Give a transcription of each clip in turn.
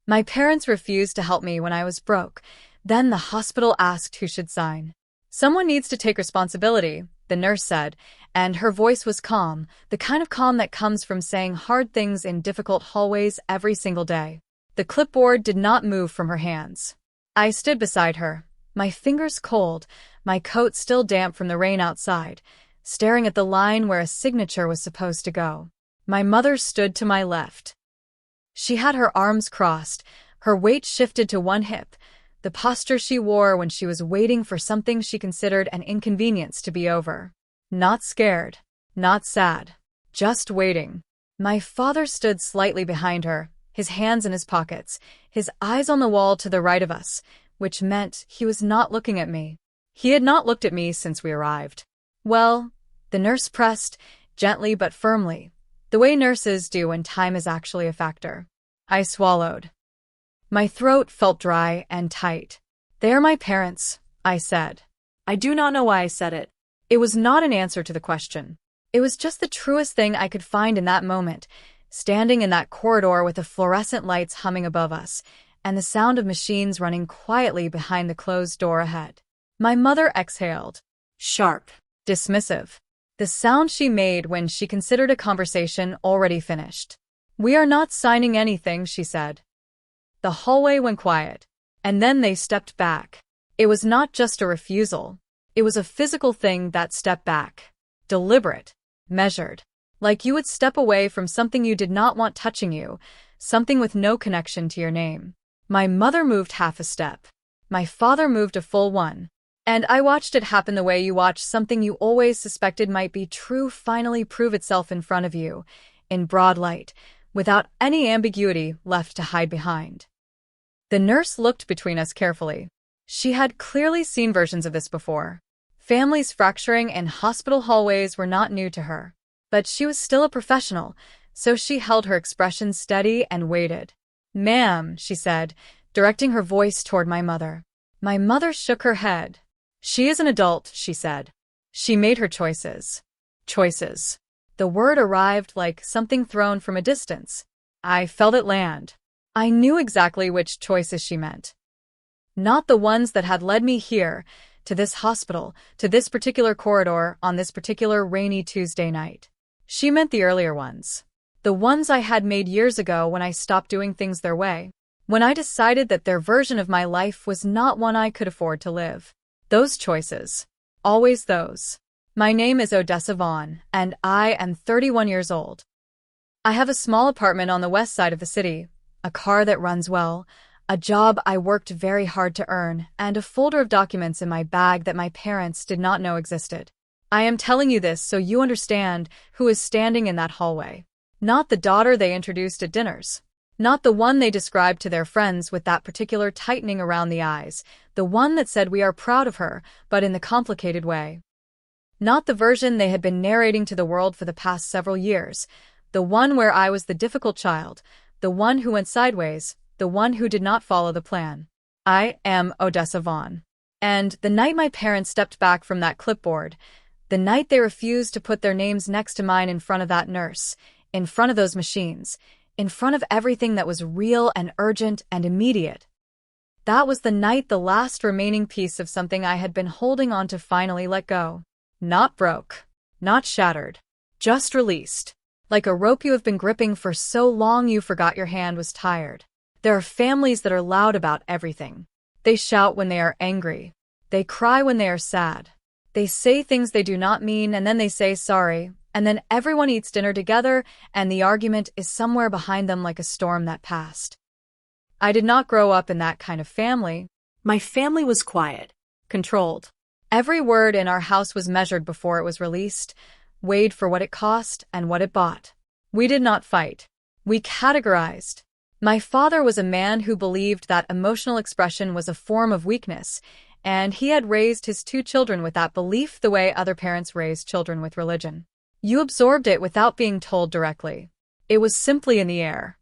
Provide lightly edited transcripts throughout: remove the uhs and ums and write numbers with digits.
My parents refused to help me when I was broke. Then the hospital asked who should sign. Someone needs to take responsibility, the nurse said, and her voice was calm, the kind of calm that comes from saying hard things in difficult hallways every single day. The clipboard did not move from her hands. I stood beside her, my fingers cold, my coat still damp from the rain outside, staring at the line where a signature was supposed to go. My mother stood to my left. She had her arms crossed, her weight shifted to one hip, the posture she wore when she was waiting for something she considered an inconvenience to be over. Not scared, not sad, just waiting. My father stood slightly behind her, his hands in his pockets, his eyes on the wall to the right of us, which meant he was not looking at me. He had not looked at me since we arrived. Well, the nurse pressed, gently but firmly, the way nurses do when time is actually a factor. I swallowed. My throat felt dry and tight. "They are my parents," I said. I do not know why I said it. It was not an answer to the question. It was just the truest thing I could find in that moment, standing in that corridor with the fluorescent lights humming above us, and the sound of machines running quietly behind the closed door ahead. My mother exhaled. Sharp. Dismissive. The sound she made when she considered a conversation already finished. "We are not signing anything," she said. The hallway went quiet, and then they stepped back. It was not just a refusal. It was a physical thing that stepped back. Deliberate. Measured. Like you would step away from something you did not want touching you, something with no connection to your name. My mother moved half a step. My father moved a full one. And I watched it happen the way you watch something you always suspected might be true finally prove itself in front of you, in broad light, without any ambiguity left to hide behind. The nurse looked between us carefully. She had clearly seen versions of this before. Families fracturing in hospital hallways were not new to her. But she was still a professional, so she held her expression steady and waited. "Ma'am," she said, directing her voice toward my mother. My mother shook her head. "She is an adult," she said. "She made her choices." Choices. The word arrived like something thrown from a distance. I felt it land. I knew exactly which choices she meant. Not the ones that had led me here, to this hospital, to this particular corridor, on this particular rainy Tuesday night. She meant the earlier ones. The ones I had made years ago when I stopped doing things their way. When I decided that their version of my life was not one I could afford to live. Those choices. Always those. My name is Odessa Vaughn, and I am 31 years old. I have a small apartment on the west side of the city, a car that runs well, a job I worked very hard to earn, and a folder of documents in my bag that my parents did not know existed. I am telling you this so you understand who is standing in that hallway. Not the daughter they introduced at dinners. Not the one they described to their friends with that particular tightening around the eyes, the one that said we are proud of her, but in the complicated way. Not the version they had been narrating to the world for the past several years, the one where I was the difficult child, the one who went sideways, the one who did not follow the plan. I am Odessa Vaughn. And the night my parents stepped back from that clipboard, the night they refused to put their names next to mine in front of that nurse, in front of those machines, in front of everything that was real and urgent and immediate. That was the night the last remaining piece of something I had been holding on to finally let go. Not broke. Not shattered. Just released. Like a rope you have been gripping for so long you forgot your hand was tired. There are families that are loud about everything. They shout when they are angry. They cry when they are sad. They say things they do not mean and then they say sorry, and then everyone eats dinner together and the argument is somewhere behind them like a storm that passed. I did not grow up in that kind of family. My family was quiet, controlled. Every word in our house was measured before it was released, weighed for what it cost and what it bought. We did not fight. We categorized. My father was a man who believed that emotional expression was a form of weakness, and he had raised his 2 children with that belief the way other parents raise children with religion. You absorbed it without being told directly. It was simply in the air.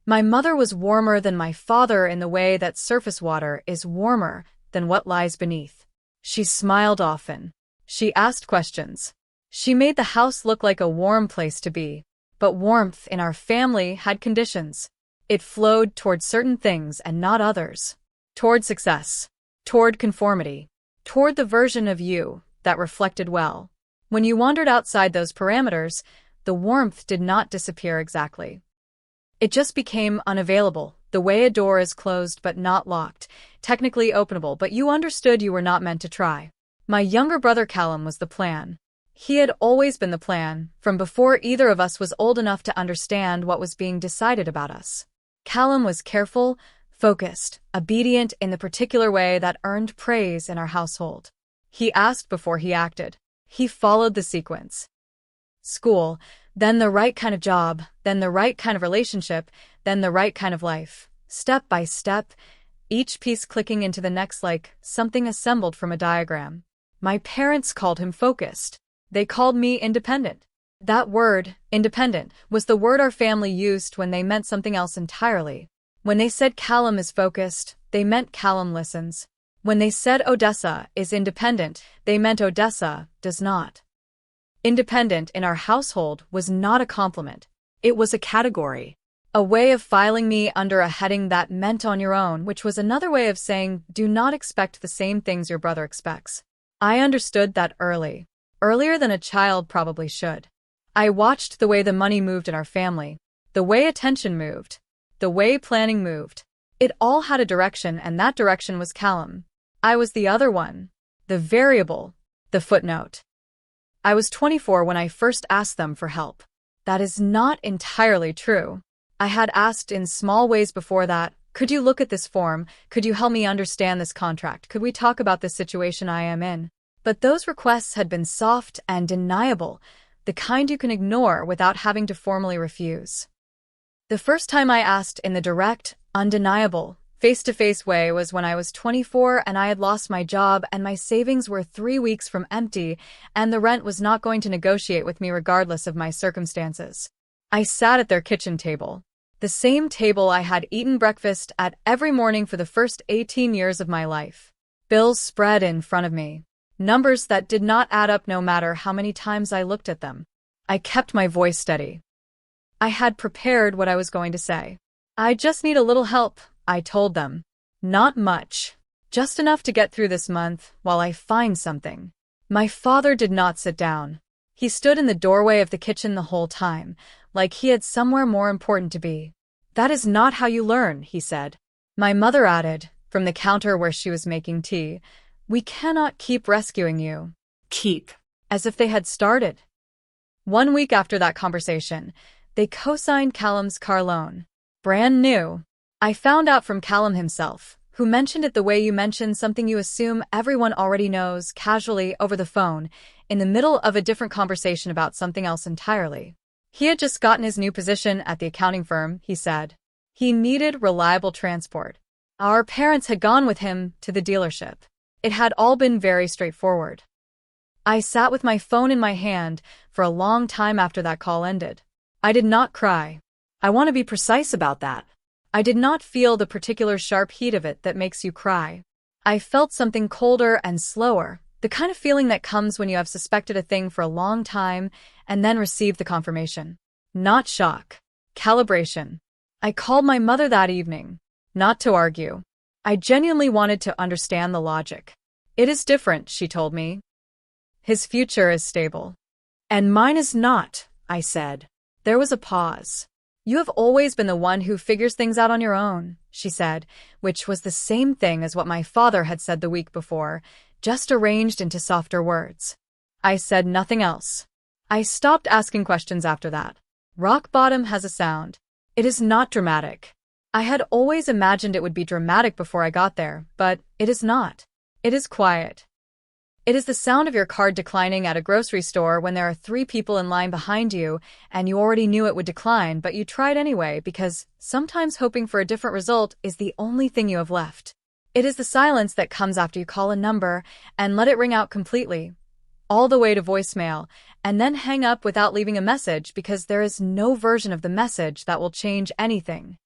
My mother was warmer than my father in the way that surface water is warmer than what lies beneath. She smiled often. She asked questions. She made the house look like a warm place to be. But warmth in our family had conditions. It flowed toward certain things and not others. Toward success. Toward conformity. Toward the version of you that reflected well. When you wandered outside those parameters, the warmth did not disappear exactly. It just became unavailable, the way a door is closed but not locked, technically openable, but you understood you were not meant to try. My younger brother Callum was the plan. He had always been the plan, from before either of us was old enough to understand what was being decided about us. Callum was careful, focused, obedient in the particular way that earned praise in our household. He asked before he acted. He followed the sequence. School, then the right kind of job, then the right kind of relationship, then the right kind of life. Step by step, each piece clicking into the next like something assembled from a diagram. My parents called him focused. They called me independent. That word, independent, was the word our family used when they meant something else entirely. When they said Callum is focused, they meant Callum listens. When they said Odessa is independent, they meant Odessa does not. Independent in our household was not a compliment. It was a category. A way of filing me under a heading that meant on your own, which was another way of saying do not expect the same things your brother expects. I understood that early. Earlier than a child probably should. I watched the way the money moved in our family, the way attention moved, the way planning moved. It all had a direction, and that direction was Callum. I was the other one, the variable, the footnote. I was 24 when I first asked them for help. That is not entirely true. I had asked in small ways before that. Could you look at this form? Could you help me understand this contract? Could we talk about this situation I am in? But those requests had been soft and deniable, the kind you can ignore without having to formally refuse. The first time I asked in the direct, undeniable, face-to-face way was when I was 24 and I had lost my job and my savings were 3 weeks from empty and the rent was not going to negotiate with me regardless of my circumstances. I sat at their kitchen table, the same table I had eaten breakfast at every morning for the first 18 years of my life. Bills spread in front of me. Numbers that did not add up no matter how many times I looked at them. I kept my voice steady. I had prepared what I was going to say. I just need a little help, I told them. Not much. Just enough to get through this month while I find something. My father did not sit down. He stood in the doorway of the kitchen the whole time, like he had somewhere more important to be. That is not how you learn, he said. My mother added, from the counter where she was making tea, we cannot keep rescuing you. Keep. As if they had started. 1 week after that conversation, they co-signed Callum's car loan. Brand new. I found out from Callum himself, who mentioned it the way you mention something you assume everyone already knows casually over the phone, in the middle of a different conversation about something else entirely. He had just gotten his new position at the accounting firm, he said. He needed reliable transport. Our parents had gone with him to the dealership. It had all been very straightforward. I sat with my phone in my hand for a long time after that call ended. I did not cry. I want to be precise about that. I did not feel the particular sharp heat of it that makes you cry. I felt something colder and slower, the kind of feeling that comes when you have suspected a thing for a long time and then receive the confirmation. Not shock. Calibration. I called my mother that evening, not to argue. I genuinely wanted to understand the logic. It is different, she told me. His future is stable. And mine is not, I said. There was a pause. You have always been the one who figures things out on your own, she said, which was the same thing as what my father had said the week before, just arranged into softer words. I said nothing else. I stopped asking questions after that. Rock bottom has a sound. It is not dramatic. I had always imagined it would be dramatic before I got there, but it is not. It is quiet. It is the sound of your card declining at a grocery store when there are 3 people in line behind you and you already knew it would decline, but you tried anyway because sometimes hoping for a different result is the only thing you have left. It is the silence that comes after you call a number and let it ring out completely, all the way to voicemail, and then hang up without leaving a message because there is no version of the message that will change anything.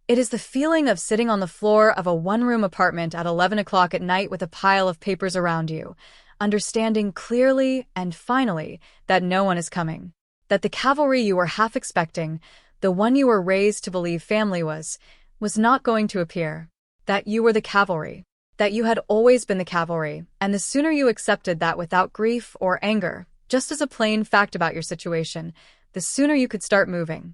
It is the feeling of sitting on the floor of a one-room apartment at 11 o'clock at night with a pile of papers around you, understanding clearly and finally that no one is coming, that the cavalry you were half expecting, the one you were raised to believe family was not going to appear. That you were the cavalry. That you had always been the cavalry, and the sooner you accepted that without grief or anger, just as a plain fact about your situation, the sooner you could start moving.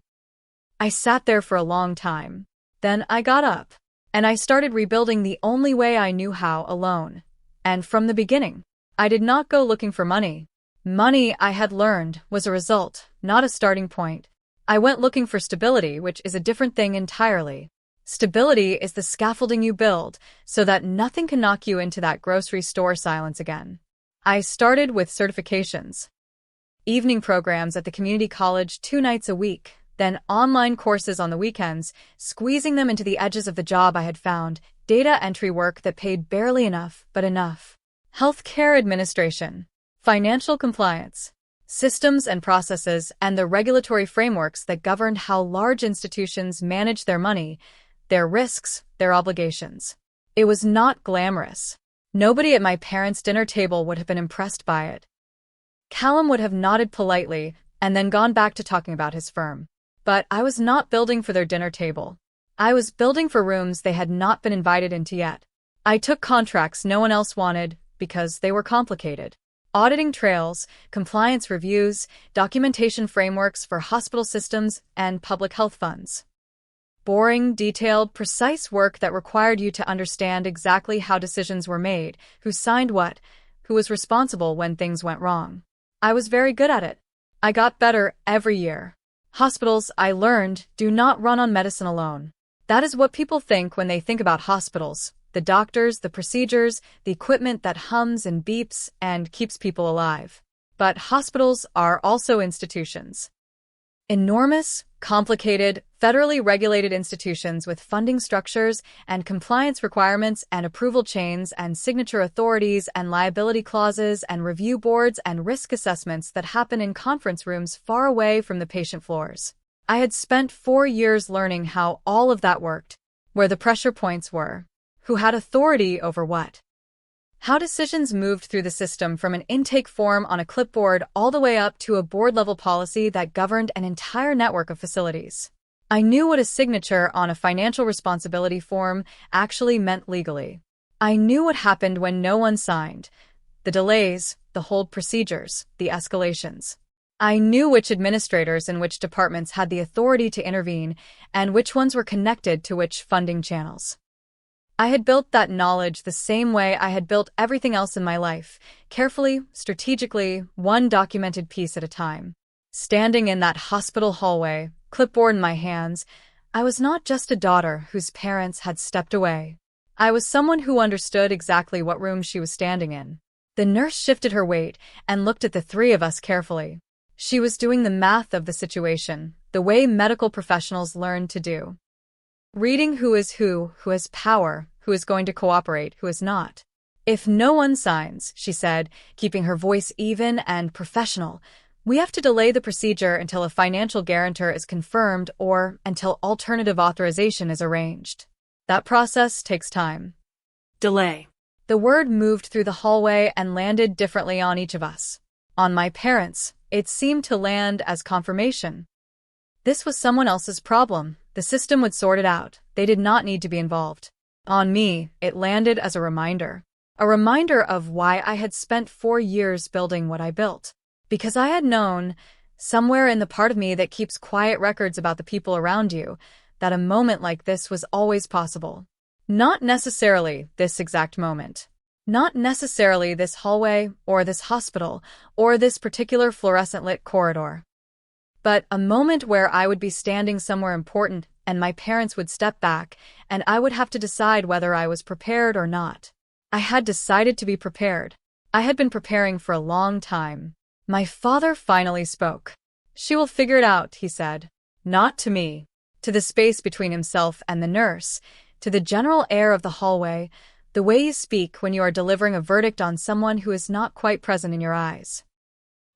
I sat there for a long time. Then I got up, and I started rebuilding the only way I knew how, alone. And from the beginning, I did not go looking for money. Money, I had learned, was a result, not a starting point. I went looking for stability, which is a different thing entirely. Stability is the scaffolding you build so that nothing can knock you into that grocery store silence again. I started with certifications. Evening programs at the community college 2 nights a week, then online courses on the weekends, squeezing them into the edges of the job I had found, data entry work that paid barely enough, but enough. Healthcare administration, financial compliance, systems and processes, and the regulatory frameworks that governed how large institutions manage their money, their risks, their obligations. It was not glamorous. Nobody at my parents' dinner table would have been impressed by it. Callum would have nodded politely and then gone back to talking about his firm. But I was not building for their dinner table. I was building for rooms they had not been invited into yet. I took contracts no one else wanted because they were complicated. Auditing trails, compliance reviews, documentation frameworks for hospital systems and public health funds. Boring, detailed, precise work that required you to understand exactly how decisions were made, who signed what, who was responsible when things went wrong. I was very good at it. I got better every year. Hospitals, I learned, do not run on medicine alone. That is what people think when they think about hospitals. The doctors, the procedures, the equipment that hums and beeps and keeps people alive. But hospitals are also institutions. Enormous, complicated, federally regulated institutions with funding structures and compliance requirements and approval chains and signature authorities and liability clauses and review boards and risk assessments that happen in conference rooms far away from the patient floors. I had spent 4 years learning how all of that worked, where the pressure points were, who had authority over what. How decisions moved through the system from an intake form on a clipboard all the way up to a board-level policy that governed an entire network of facilities. I knew what a signature on a financial responsibility form actually meant legally. I knew what happened when no one signed. The delays, the hold procedures, the escalations. I knew which administrators in which departments had the authority to intervene and which ones were connected to which funding channels. I had built that knowledge the same way I had built everything else in my life, carefully, strategically, one documented piece at a time. Standing in that hospital hallway, clipboard in my hands, I was not just a daughter whose parents had stepped away. I was someone who understood exactly what room she was standing in. The nurse shifted her weight and looked at the 3 of us carefully. She was doing the math of the situation, the way medical professionals learn to do. Reading who has power, who is going to cooperate, who is not. If no one signs, she said, keeping her voice even and professional, we have to delay the procedure until a financial guarantor is confirmed or until alternative authorization is arranged. That process takes time. Delay. The word moved through the hallway and landed differently on each of us. On my parents, it seemed to land as confirmation. This was someone else's problem. The system would sort it out. They did not need to be involved. On me, it landed as a reminder. A reminder of why I had spent 4 years building what I built. Because I had known, somewhere in the part of me that keeps quiet records about the people around you, that a moment like this was always possible. Not necessarily this exact moment. Not necessarily this hallway, or this hospital, or this particular fluorescent-lit corridor. But a moment where I would be standing somewhere important and my parents would step back and I would have to decide whether I was prepared or not. I had decided to be prepared. I had been preparing for a long time. My father finally spoke. "She will figure it out," he said. Not to me. To the space between himself and the nurse, to the general air of the hallway, the way you speak when you are delivering a verdict on someone who is not quite present in your eyes.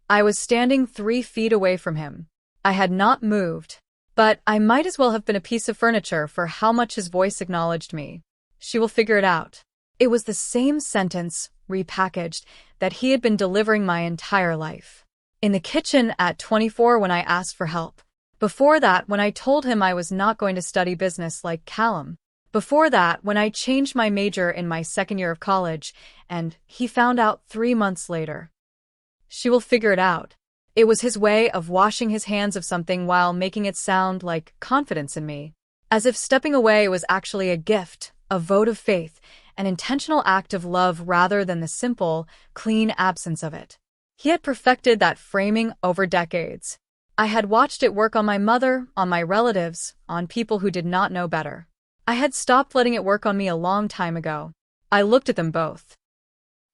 I was standing 3 feet away from him. I had not moved, but I might as well have been a piece of furniture for how much his voice acknowledged me. She will figure it out. It was the same sentence, repackaged, that he had been delivering my entire life. In the kitchen at 24 when I asked for help. Before that, when I told him I was not going to study business like Callum. Before that, when I changed my major in my second year of college, and he found out 3 months later. She will figure it out. It was his way of washing his hands of something while making it sound like confidence in me. As if stepping away was actually a gift, a vote of faith, an intentional act of love rather than the simple, clean absence of it. He had perfected that framing over decades. I had watched it work on my mother, on my relatives, on people who did not know better. I had stopped letting it work on me a long time ago. I looked at them both.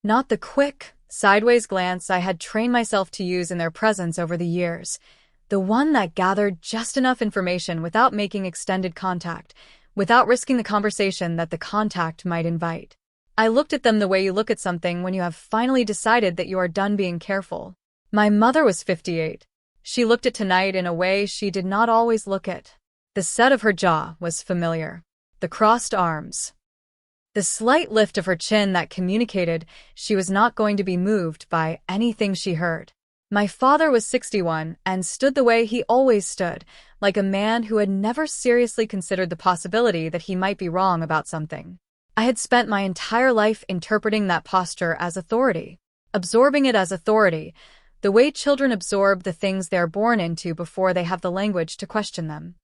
Not the quick, sideways glance I had trained myself to use in their presence over the years. The one that gathered just enough information without making extended contact, without risking the conversation that the contact might invite. I looked at them the way you look at something when you have finally decided that you are done being careful. My mother was 58. She looked at tonight in a way she did not always look at. The set of her jaw was familiar. The crossed arms. The slight lift of her chin that communicated she was not going to be moved by anything she heard. My father was 61 and stood the way he always stood, like a man who had never seriously considered the possibility that he might be wrong about something. I had spent my entire life interpreting that posture as authority, absorbing it as authority, the way children absorb the things they're born into before they have the language to question them.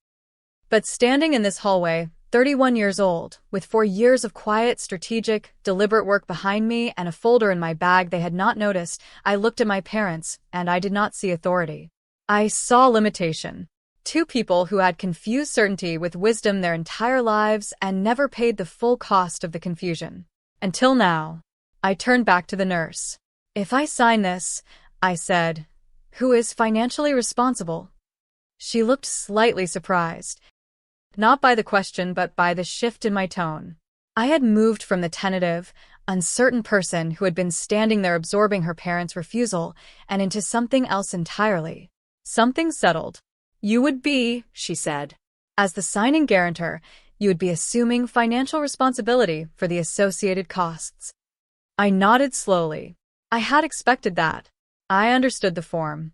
But standing in this hallway, 31 years old, with 4 years of quiet, strategic, deliberate work behind me and a folder in my bag they had not noticed, I looked at my parents, and I did not see authority. I saw limitation. Two people who had confused certainty with wisdom their entire lives and never paid the full cost of the confusion. Until now. I turned back to the nurse. "If I sign this," I said, "who is financially responsible?" She looked slightly surprised. Not by the question, but by the shift in my tone. I had moved from the tentative, uncertain person who had been standing there absorbing her parents' refusal and into something else entirely. Something settled. "You would be," she said, "as the signing guarantor, you would be assuming financial responsibility for the associated costs." I nodded slowly. I had expected that. I understood the form.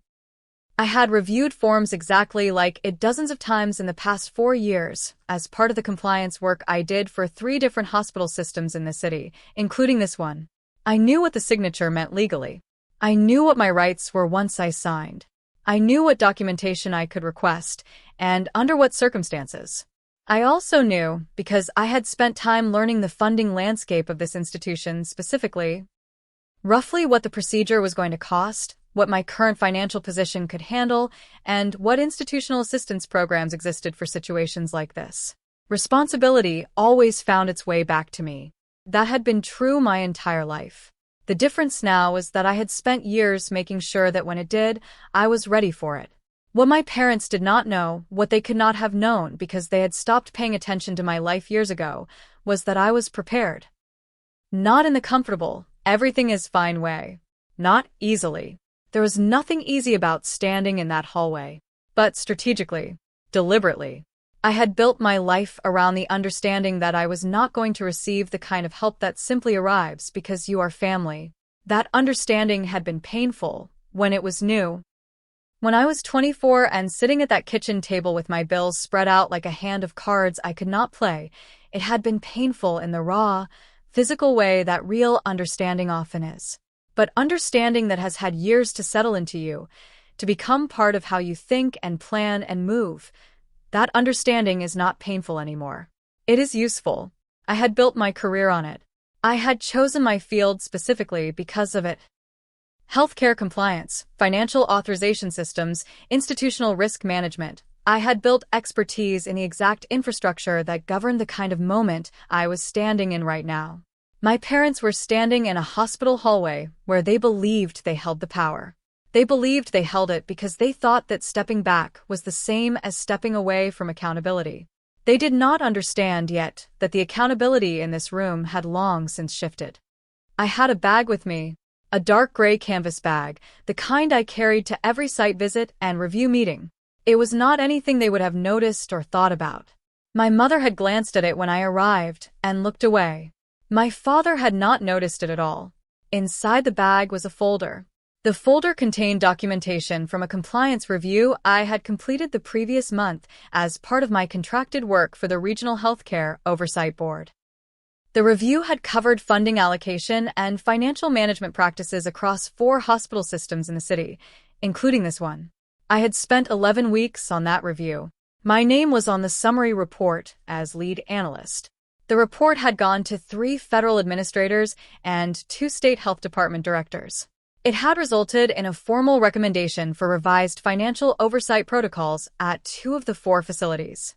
I had reviewed forms exactly like it dozens of times in the past 4 years, as part of the compliance work I did for 3 different hospital systems in the city, including this one. I knew what the signature meant legally. I knew what my rights were once I signed. I knew what documentation I could request, and under what circumstances. I also knew, because I had spent time learning the funding landscape of this institution specifically, roughly what the procedure was going to cost, what my current financial position could handle, and what institutional assistance programs existed for situations like this. Responsibility always found its way back to me. That had been true my entire life. The difference now was that I had spent years making sure that when it did, I was ready for it. What my parents did not know, what they could not have known because they had stopped paying attention to my life years ago, was that I was prepared. Not in the comfortable, everything is fine way. Not easily. There was nothing easy about standing in that hallway. But strategically, deliberately, I had built my life around the understanding that I was not going to receive the kind of help that simply arrives because you are family. That understanding had been painful when it was new. When I was 24 and sitting at that kitchen table with my bills spread out like a hand of cards I could not play, it had been painful in the raw, physical way that real understanding often is. But understanding that has had years to settle into you, to become part of how you think and plan and move, that understanding is not painful anymore. It is useful. I had built my career on it. I had chosen my field specifically because of it. Healthcare compliance, financial authorization systems, institutional risk management. I had built expertise in the exact infrastructure that governed the kind of moment I was standing in right now. My parents were standing in a hospital hallway where they believed they held the power. They believed they held it because they thought that stepping back was the same as stepping away from accountability. They did not understand yet that the accountability in this room had long since shifted. I had a bag with me, a dark gray canvas bag, the kind I carried to every site visit and review meeting. It was not anything they would have noticed or thought about. My mother had glanced at it when I arrived and looked away. My father had not noticed it at all. Inside the bag was a folder. The folder contained documentation from a compliance review I had completed the previous month as part of my contracted work for the Regional Healthcare Oversight Board. The review had covered funding allocation and financial management practices across 4 hospital systems in the city, including this one. I had spent 11 weeks on that review. My name was on the summary report as lead analyst. The report had gone to 3 federal administrators and 2 state health department directors. It had resulted in a formal recommendation for revised financial oversight protocols at 2 of the 4 facilities.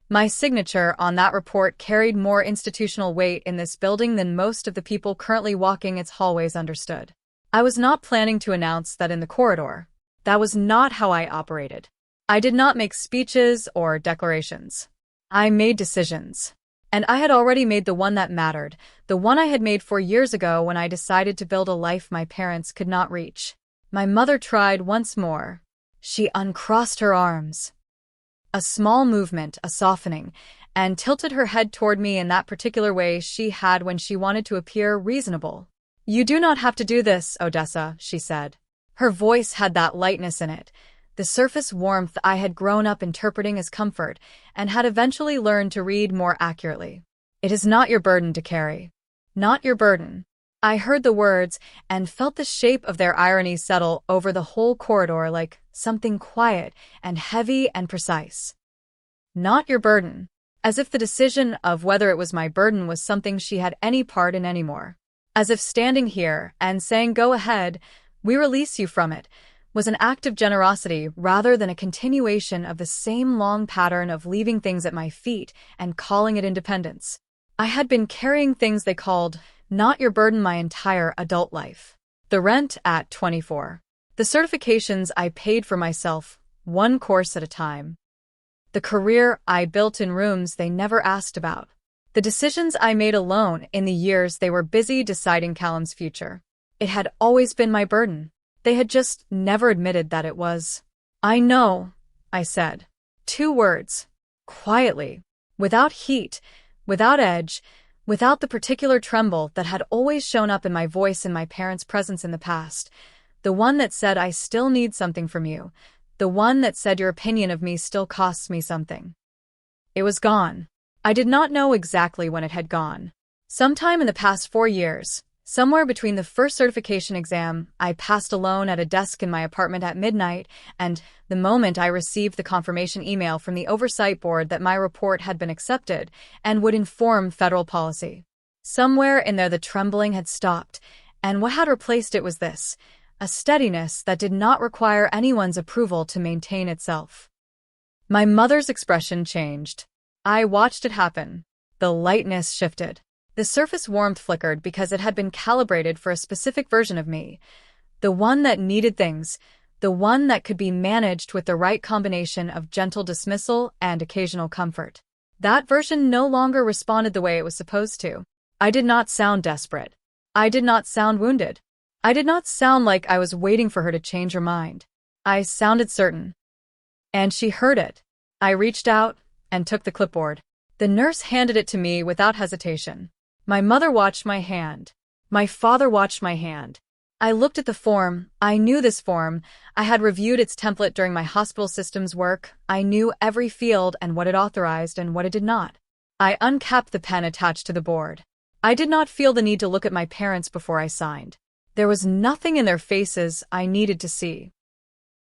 My signature on that report carried more institutional weight in this building than most of the people currently walking its hallways understood. I was not planning to announce that in the corridor. That was not how I operated. I did not make speeches or declarations. I made decisions. And I had already made the one that mattered, the one I had made 4 years ago when I decided to build a life my parents could not reach. My mother tried once more. She uncrossed her arms. A small movement, a softening, and tilted her head toward me in that particular way she had when she wanted to appear reasonable. "You do not have to do this, Odessa," she said. Her voice had that lightness in it, the surface warmth I had grown up interpreting as comfort and had eventually learned to read more accurately. "It is not your burden to carry. Not your burden." I heard the words and felt the shape of their irony settle over the whole corridor like something quiet and heavy and precise. Not your burden. As if the decision of whether it was my burden was something she had any part in anymore. As if standing here and saying, "Go ahead, we release you from it," was an act of generosity rather than a continuation of the same long pattern of leaving things at my feet and calling it independence. I had been carrying things they called not your burden my entire adult life. The rent at 24. The certifications I paid for myself, one course at a time. The career I built in rooms they never asked about. The decisions I made alone in the years they were busy deciding Callum's future. It had always been my burden. They had just never admitted that it was. "I know," I said. 2 words. Quietly. Without heat, without edge, without the particular tremble that had always shown up in my voice in my parents' presence in the past. The one that said, "I still need something from you." The one that said, "Your opinion of me still costs me something." It was gone. I did not know exactly when it had gone. Sometime in the past 4 years. Somewhere between the first certification exam I passed alone at a desk in my apartment at midnight and the moment I received the confirmation email from the oversight board that my report had been accepted and would inform federal policy. Somewhere in there the trembling had stopped, and what had replaced it was this, a steadiness that did not require anyone's approval to maintain itself. My mother's expression changed. I watched it happen. The lightness shifted. The surface warmth flickered because it had been calibrated for a specific version of me, the one that needed things, the one that could be managed with the right combination of gentle dismissal and occasional comfort. That version no longer responded the way it was supposed to. I did not sound desperate. I did not sound wounded. I did not sound like I was waiting for her to change her mind. I sounded certain. And she heard it. I reached out and took the clipboard. The nurse handed it to me without hesitation. My mother watched my hand. My father watched my hand. I looked at the form. I knew this form. I had reviewed its template during my hospital systems work. I knew every field and what it authorized and what it did not. I uncapped the pen attached to the board. I did not feel the need to look at my parents before I signed. There was nothing in their faces I needed to see.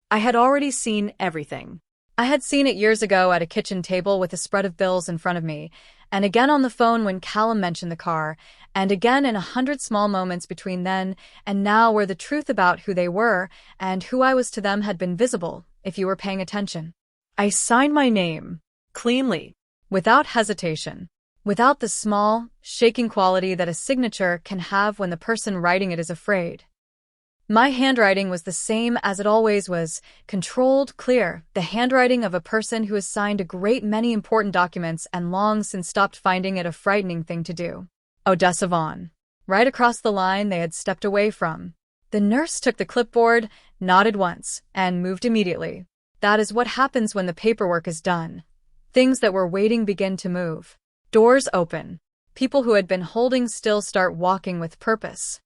I had already seen everything. I had seen it years ago at a kitchen table with a spread of bills in front of me, and again on the phone when Callum mentioned the car, and again in 100 small moments between then and now where the truth about who they were and who I was to them had been visible, if you were paying attention. I signed my name, cleanly, without hesitation, without the small, shaking quality that a signature can have when the person writing it is afraid. My handwriting was the same as it always was, controlled, clear, the handwriting of a person who has signed a great many important documents and long since stopped finding it a frightening thing to do. Odessa Vaughn. Right across the line they had stepped away from. The nurse took the clipboard, nodded once, and moved immediately. That is what happens when the paperwork is done. Things that were waiting begin to move. Doors open. People who had been holding still start walking with purpose.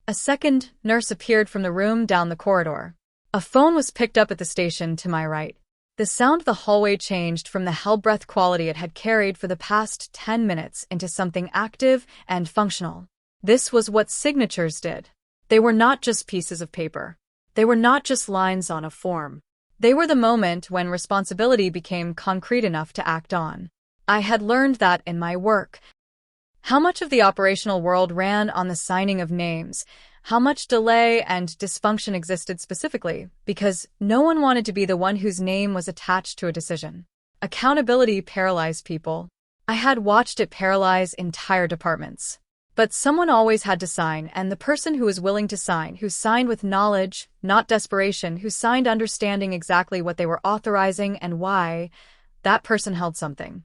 A second nurse appeared from the room down the corridor. A phone was picked up at the station to my right. The sound of the hallway changed from the hell-breath quality it had carried for the past 10 minutes into something active and functional. This was what signatures did. They were not just pieces of paper. They were not just lines on a form. They were the moment when responsibility became concrete enough to act on. I had learned that in my work. How much of the operational world ran on the signing of names, how much delay and dysfunction existed specifically because no one wanted to be the one whose name was attached to a decision. Accountability paralyzed people. I had watched it paralyze entire departments. But someone always had to sign, and the person who was willing to sign, who signed with knowledge, not desperation, who signed understanding exactly what they were authorizing and why, that person held something.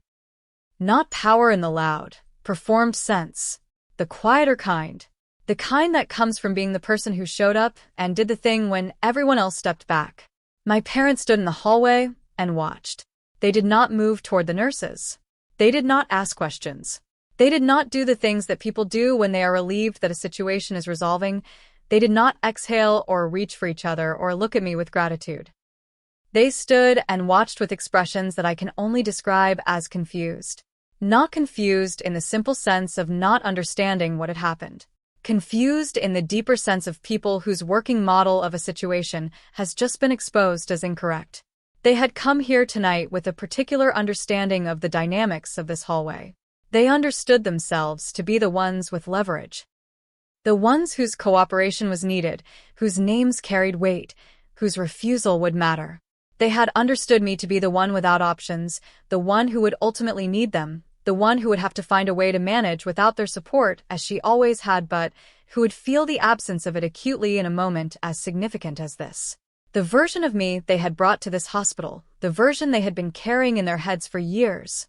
Not power in the loud, performed sense. The quieter kind. The kind that comes from being the person who showed up and did the thing when everyone else stepped back. My parents stood in the hallway and watched. They did not move toward the nurses. They did not ask questions. They did not do the things that people do when they are relieved that a situation is resolving. They did not exhale or reach for each other or look at me with gratitude. They stood and watched with expressions that I can only describe as confused. Not confused in the simple sense of not understanding what had happened. Confused in the deeper sense of people whose working model of a situation has just been exposed as incorrect. They had come here tonight with a particular understanding of the dynamics of this hallway. They understood themselves to be the ones with leverage. The ones whose cooperation was needed, whose names carried weight, whose refusal would matter. They had understood me to be the one without options, the one who would ultimately need them, the one who would have to find a way to manage without their support as she always had but who would feel the absence of it acutely in a moment as significant as this. The version of me they had brought to this hospital, the version they had been carrying in their heads for years,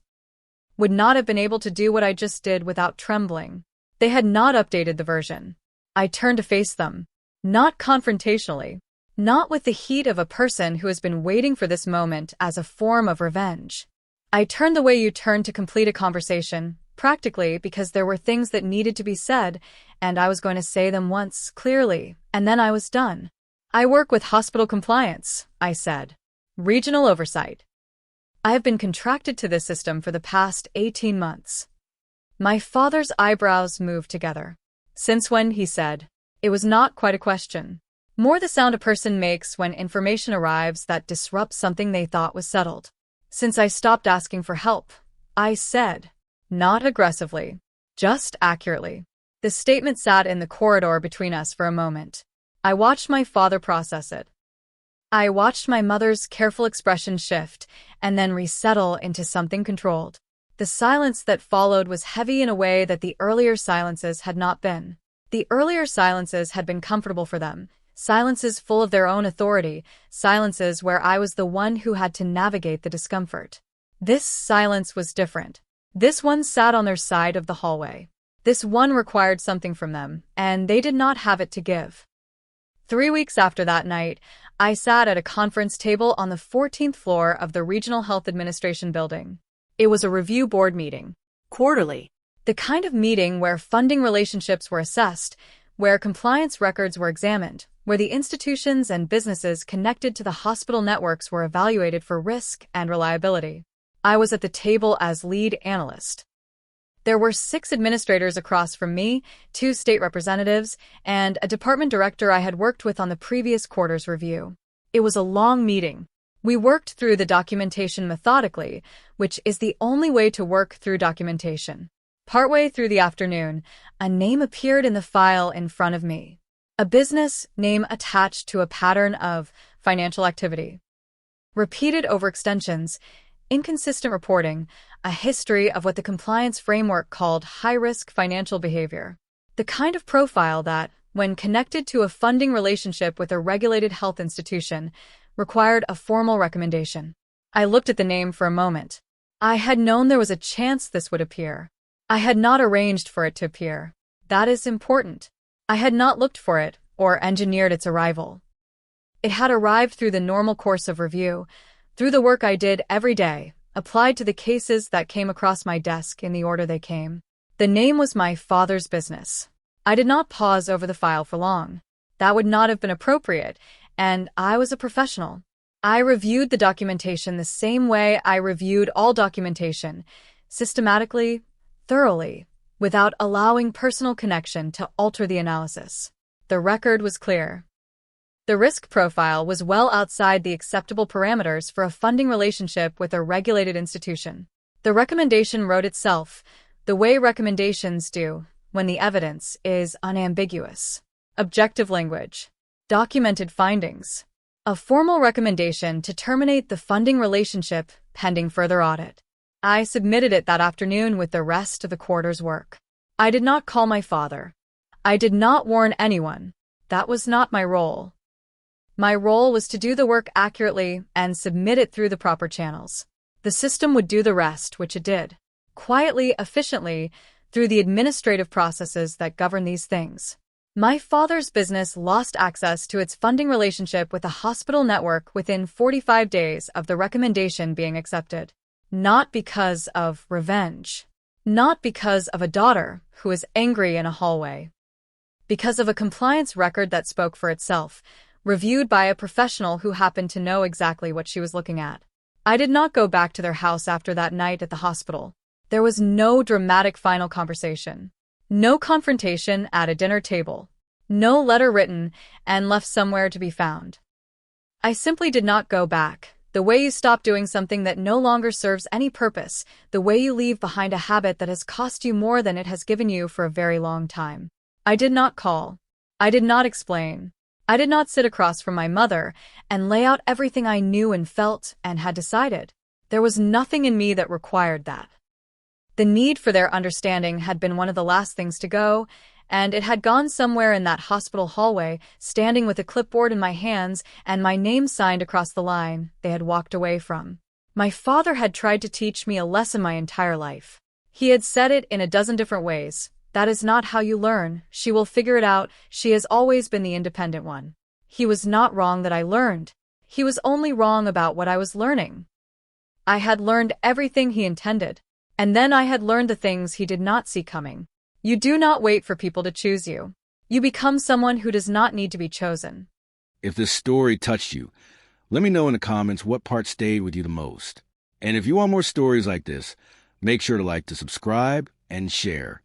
would not have been able to do what I just did without trembling. They had not updated the version. I turned to face them. Not confrontationally. Not with the heat of a person who has been waiting for this moment as a form of revenge. I turned the way you turn to complete a conversation, practically because there were things that needed to be said, and I was going to say them once, clearly, and then I was done. I work with hospital compliance, I said. Regional oversight. I have been contracted to this system for the past 18 months. My father's eyebrows moved together. Since when, he said. It was not quite a question. More the sound a person makes when information arrives that disrupts something they thought was settled. Since I stopped asking for help, I said. Not aggressively. Just accurately. The statement sat in the corridor between us for a moment. I watched my father process it. I watched my mother's careful expression shift and then resettle into something controlled. The silence that followed was heavy in a way that the earlier silences had not been. The earlier silences had been comfortable for them, silences full of their own authority, silences where I was the one who had to navigate the discomfort. This silence was different. This one sat on their side of the hallway. This one required something from them, and they did not have it to give. 3 weeks after that night, I sat at a conference table on the 14th floor of the Regional Health Administration building. It was a review board meeting. Quarterly. The kind of meeting where funding relationships were assessed, where compliance records were examined, where the institutions and businesses connected to the hospital networks were evaluated for risk and reliability. I was at the table as lead analyst. There were 6 administrators across from me, 2 state representatives, and a department director I had worked with on the previous quarter's review. It was a long meeting. We worked through the documentation methodically, which is the only way to work through documentation. Partway through the afternoon, a name appeared in the file in front of me. A business name attached to a pattern of financial activity. Repeated overextensions, inconsistent reporting, a history of what the compliance framework called high-risk financial behavior. The kind of profile that, when connected to a funding relationship with a regulated health institution, required a formal recommendation. I looked at the name for a moment. I had known there was a chance this would appear. I had not arranged for it to appear. That is important. I had not looked for it or engineered its arrival. It had arrived through the normal course of review, through the work I did every day, applied to the cases that came across my desk in the order they came. The name was my father's business. I did not pause over the file for long. That would not have been appropriate, and I was a professional. I reviewed the documentation the same way I reviewed all documentation, systematically, thoroughly, without allowing personal connection to alter the analysis. The record was clear. The risk profile was well outside the acceptable parameters for a funding relationship with a regulated institution. The recommendation wrote itself, the way recommendations do, when the evidence is unambiguous. Objective language. Documented findings. A formal recommendation to terminate the funding relationship pending further audit. I submitted it that afternoon with the rest of the quarter's work. I did not call my father. I did not warn anyone. That was not my role. My role was to do the work accurately and submit it through the proper channels. The system would do the rest, which it did. Quietly, efficiently, through the administrative processes that govern these things. My father's business lost access to its funding relationship with the hospital network within 45 days of the recommendation being accepted. Not because of revenge. Not because of a daughter who was angry in a hallway. Because of a compliance record that spoke for itself, reviewed by a professional who happened to know exactly what she was looking at. I did not go back to their house after that night at the hospital. There was no dramatic final conversation. No confrontation at a dinner table. No letter written and left somewhere to be found. I simply did not go back. The way you stop doing something that no longer serves any purpose, the way you leave behind a habit that has cost you more than it has given you for a very long time. I did not call. I did not explain. I did not sit across from my mother and lay out everything I knew and felt and had decided. There was nothing in me that required that. The need for their understanding had been one of the last things to go, and it had gone somewhere in that hospital hallway, standing with a clipboard in my hands and my name signed across the line they had walked away from. My father had tried to teach me a lesson my entire life. He had said it in a dozen different ways. That is not how you learn. She will figure it out. She has always been the independent one. He was not wrong that I learned. He was only wrong about what I was learning. I had learned everything he intended. And then I had learned the things he did not see coming. You do not wait for people to choose you. You become someone who does not need to be chosen. If this story touched you, let me know in the comments what part stayed with you the most. And if you want more stories like this, make sure to subscribe and share.